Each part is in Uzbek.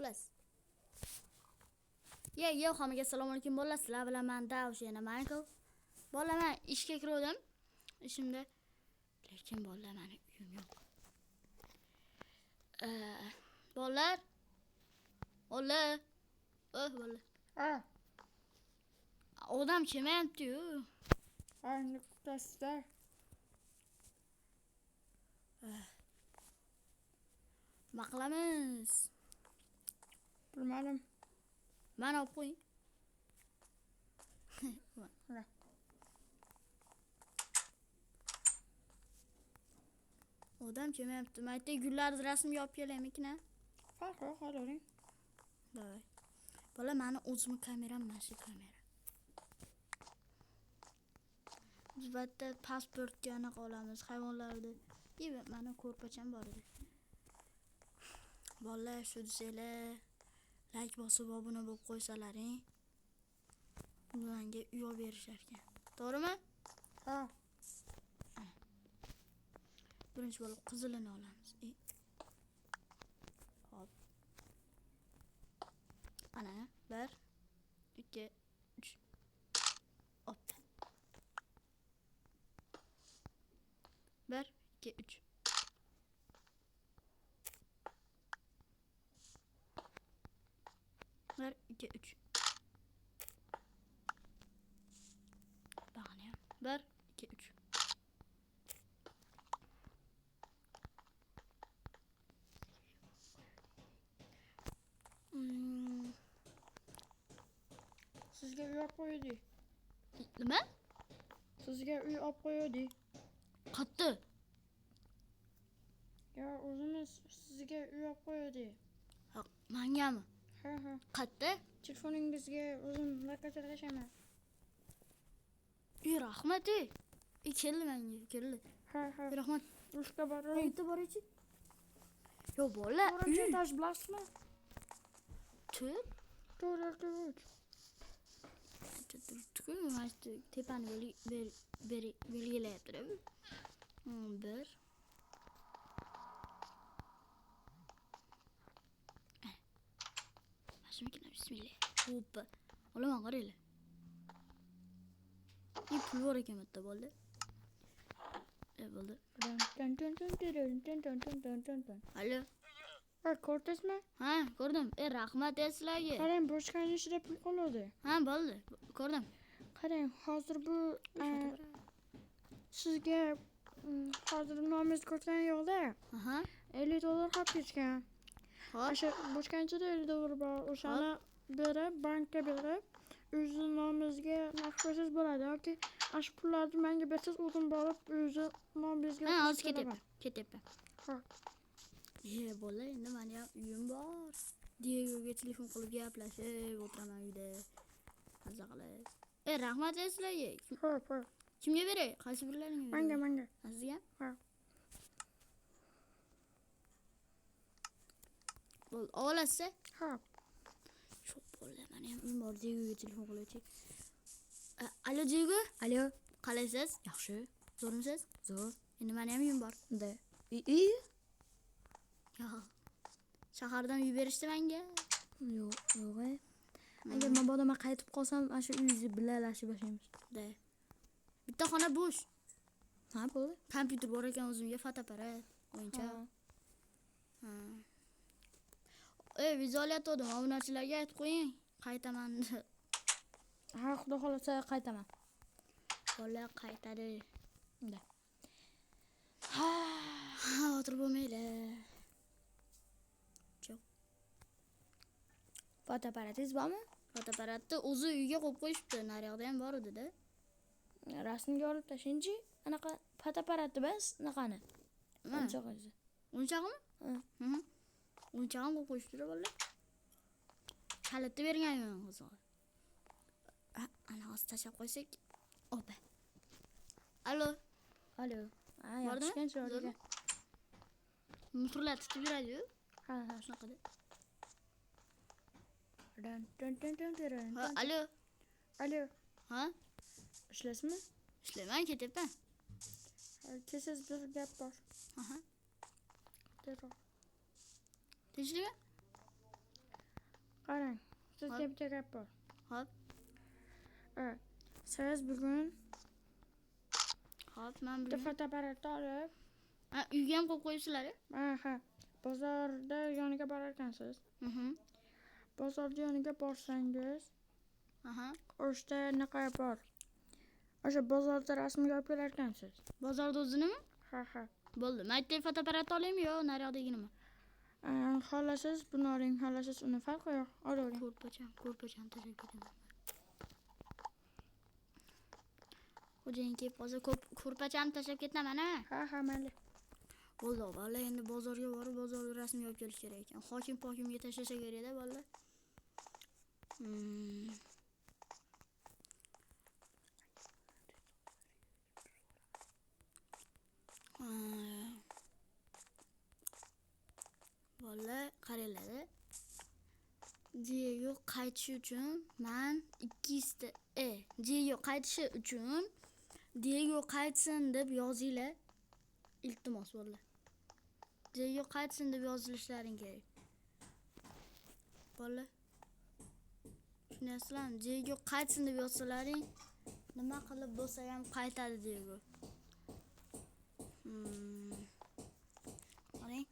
Xullas. Hammaga assalomu alaykum bolalar. Sizlar bilan men Davsh yana Minecraft. Bolalar, men ishga kirdim. Ishimda lekin bolalar meni uyim yo'q. Bolalar. Bolalar. Bolalar. Odam kelmayapti-yu. Anne kutasizlar. Nima qilamiz? Bilmadim. Mana olib qo'ying. Odam kelmayapti. Mayda gullarni rasmga olib kelaymikin ha? Farqi yo'q, olavering. Davay. Bola, meni o'zim kameram mana shu kamera. Albatta pasportga anaqa olamiz, hayvonlarni. Mana ko'rpacham bor edi. Bolalar, shu desanglar, like bosib obuna bo'lib qo'ysalaring. Menga uy olib berishar ekan. To'g'rimi? Ha. Birinchi bo'lib qizilini olamiz. Hop. Ana, 1 2 3. Hop. 1 2 3. Bir, iki, üç. Bakın ya. 1 2 3. Sizga uy olib qo'ydi. Nima? Sizga uy olib qo'ydi. Qatdi. Ya, o'zimiz sizga uy olib qo'ydi. Ha, mengami? Ha. Qatdi? Telefoningizga o'zim lokatsiya tashlayman. Rahmat. Keldi menga, keldi. Ha. Rahmat. Ushka boring. Qayerda boraychi? Yo, bola. To'rtinchi etaj bilasizmi? 4 Turtku, tepani belgilayapti-da. 1 Bismillah. Hoppa. Olaman qaranglar. Pul bor ekan bitta bo'ldi. Bo'ldi. Alo. Ko'rdingizmi? Ha, ko'rdim. Rahmat sizlarga. Qarang, boshqaning ichida pul qoladi. Ha, bo'ldi. Ko'rdim. Qarang, hozir bu sizga hozir nomingizni ko'rgan yo'qda. Aha. $50 olib ketgan. Hop. O'sha boshqanchida $50 bor. O'shani berib, bankka berib, o'zingiz nomingizga naqd qo'ysangiz bo'ladi yoki shu pullarni menga bersangiz, o'zim borib o'zingiz nomingizga. Ha, hozir ketyapman. Ha. Bola, endi meni ham uyim bor. Diegoga telefon qilib gaplashib o'tiraman uyda. Maza qilib. Rahmat sizlarga. Xo'p. Kimga beray? Qaysi birlaringga? Menga. Sizga? Ha. Bo'l, olasiz? Ha. Shu bola, meni ham uyim bor. Diegoga telefon qilib. Alo Diego? Alo. Qalaysiz? Yaxshi. Zo'rmisiz? Zo'r. Endi meni ham uyim bor. Da. Shahardan uy berishdi menga. Yo'q. Agar mabodo men qaytib qolsam, shu uyni bilalashib boshlaymiz. Da. Bitta xona bo'sh. Ha, bo'ldi. Kompyuter bor ekan o'zimga, fotoapparat, o'yinchoq. Ha. Vizualyatorda obunachilarga aytib qo'ying, qaytaman. Ha, xudo xolasa qaytaman. Bola qaytadi. Da. Ha, o'tirib bo'lmaydi. Fotoapparatingiz bormi? Fotoapparatni o'zi uyga qo'yib qo'yishibdi. Naryoqda ham bor edi-da. Rasmga olib tashlaychi. Anaqa fotoapparatni bas, anaqani. O'yinchog'ingizni. O'yinchog'imi? O'yinchog'im qo'yib qo'yishibdi-da bolalar. Kalitni berganman o'zi. Ana hozir tashlab qo'ysak. Opa. Alo. Ha, yaxshi. Muhrlar tutib yuradi-yu. Ha. Shunaqada. Alo. Ha? Ishlasizmi? Ishlayman, ketyapman. Kelsangiz bir gap bor. Aha. Tezroq. Tinchlikmi? qarang. Sizga Hop. bitta gap bor. Hop. Siz bugun Hop, men bitta bilmayman. fotoapparatni olib, Ha, uyga ham qo'yib qo'yibsizlar-a? ha, bozorda yoniga borar ekansiz. Bozorda yoniga borsangiz, Aha. o'shda naqa bor. O'sha bozorda rasmga olib kelar ekansiz. Bozorda o'zinimi? Ha. Bo'ldi. Maytdagi fotoapparatni olaymi yo nariyoqdaginimi? Xohlasiz buni oling, xohlasiz uni farqi yo'q. Olavering. Ko'rpachani tashlab ketaman. Xo'jayin kelib qolsa ko'rpachani tashlab ketaman-a? Ha, mayli. Bo'ldi, vallahi endi bozorga borib, bozorda rasmga olib kelish kerak ekan. Hokimga tashlasa kerak-da, vallahi. Vallahi qaranglar-da. Diego qaytishi uchun men 200 ta Diego qaytishi uchun Diego qaytsin deb yozinglar. Iltimos vallahi. Diego qaytsin deb yozilishlaring kerak. Vallahi. Tushunasizlarmi? Diego qaytsin deb yozsalaring, nima qilib bo'lsa ham qaytadi Diego. Qarang.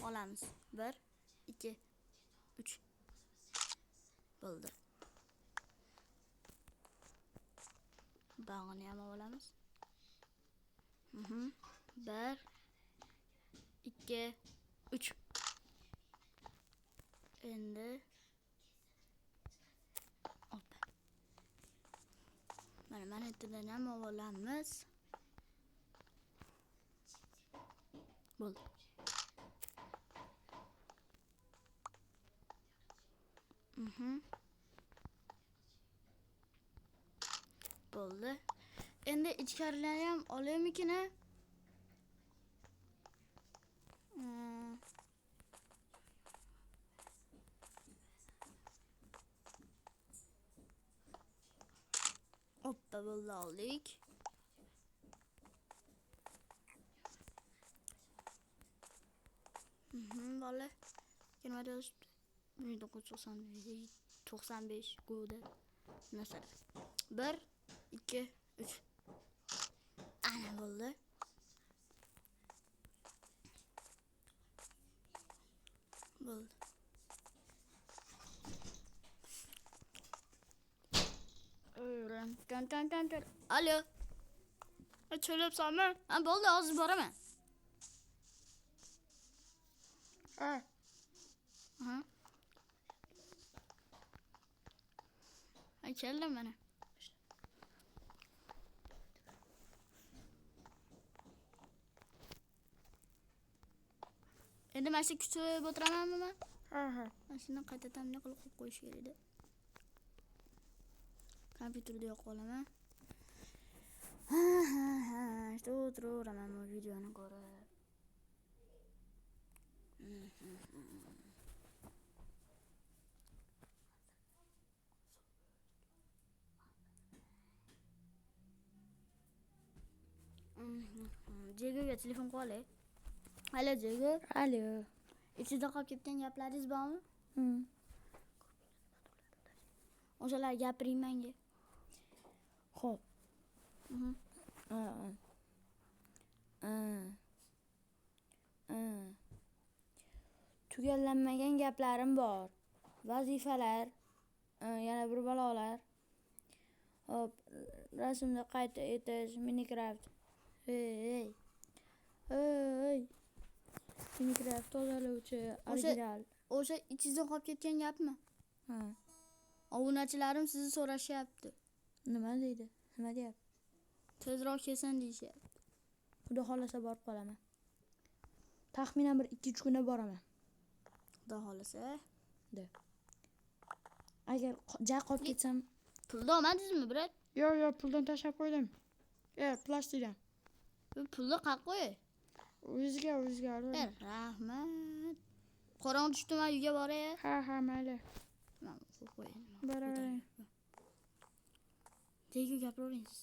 Olamiz. 1 2 3 bo'ldi. Bag'ini ham olamiz. 1 2 3 endi hop. Mana yerdan ham olamiz. Bo'ldi. Bo'ldi. Endi ichkarilarni ham olaymikin-a? Hoppa, bo'ldi, oldik. Vallahi. Nima deyapti? 1995 go'da. Nasıl? 1 2 3 ana bo'ldi. Bo'ldi. Tan. Alo. Açılıpsanmı? Ha bo'ldi, hozir boraman. Ha. Keldim mana. Endi mana shu kutib o'tiramanmi men? Ha. Mana shuni qaytadan nima qilib qo'yish kerak edi. Kompyuterda yo'q qolaman. Ha. Işte o'tiraman bu videoni ko'rib. Diego'ga telefon qilay. Alo Diego. Alo. Ichida qolib ketgan gaplaringiz bormi? O'shalar gapiring menga. Xo'p. Tugallanmagan gaplarim bor. Vazifalar, yana bir balolar. Hop, rasmni qayta etish, Minecraft. Hey. Minecraft tozalovchi original. O'sha ichida qolib ketgan gapmi? Ha. Obunachilarim sizni so'rashyapti. Nima deydi? Nima deyapti? Tezroq kelsin deyishyapti. Xudo xolasa borib qolaman. Taxminan bir 2-3 kunda boraman. Xudo xolasa. Agar qolib ketsam, Pulni olmadingizmi, brat? Yo'q, puldan tashlab qo'ydim. Plastikdan. Pulni qayerga qo'y? O'zizga oldim. Rahmat. Qorong tushdimi, uyga boray? Ha, mayli. Mana qo'ying. Boravering. Diego gapiraveringiz.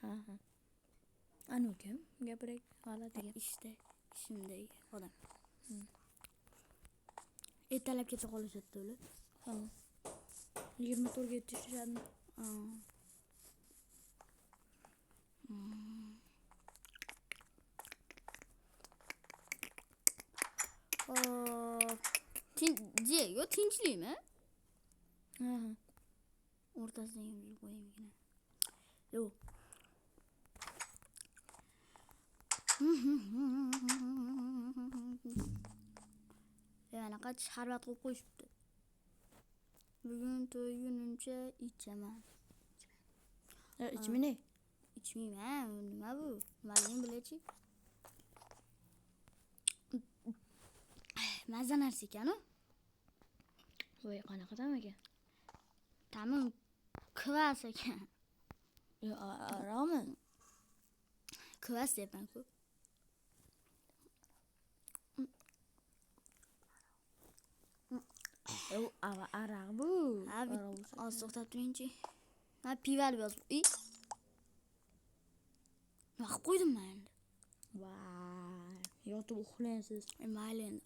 Ha. Anu kim? Gapirak, g'alatiga. İşte ishimdagi odam. Ertalab keta qolishadi ular. Tamam. 24'ga yetiştirdim. Ha. Hmm. Diego tinchlik mi? Ha. O'rtasidan yulib qo'yaymi yine. Yo'q. Anaqa sharbat qo'yib qo'yishibdi. Bugun to'ygunimcha ichaman. İçimi ne? Ichmayman. Nima bu? Nimaligini bilachi. Mazza narsa ekan-ku. Voy qanaqa tam ekan? Ta'mi kvas ekan. Yo, aroqmi? Kvas deyapman-ku. Yo, aroq bu. Ha, oz to'xtab turingchi. Ha, pivali yozib. Nima qilib qo'ydim men endi? Voy, yotib uxlaysiz. Mayli endi.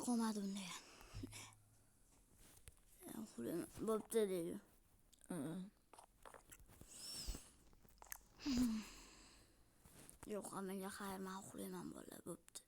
Qolmadi bunda. Uxlayman. Bo'pti deydi. Yo'q, menga xayr, men uxlayman bolalar, bo'pti.